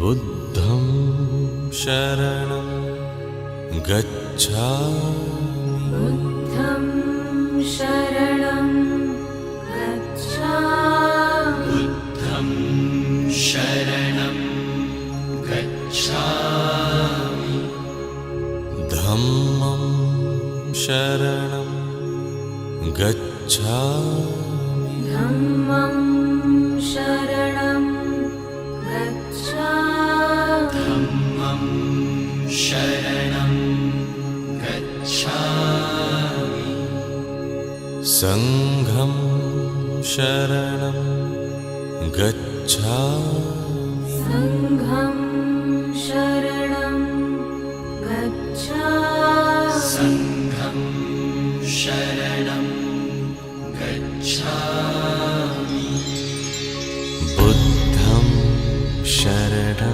बुद्धं शरणं गच्छामि बुद्धं शरणं गच्छामि बुद्धं शरणं गच्छामि धम्मं शरणं गच्छामि धम्मं शरणं गच्छामि धम्मं शरणं गच्छामि संघं शरणं गच्छामि संघं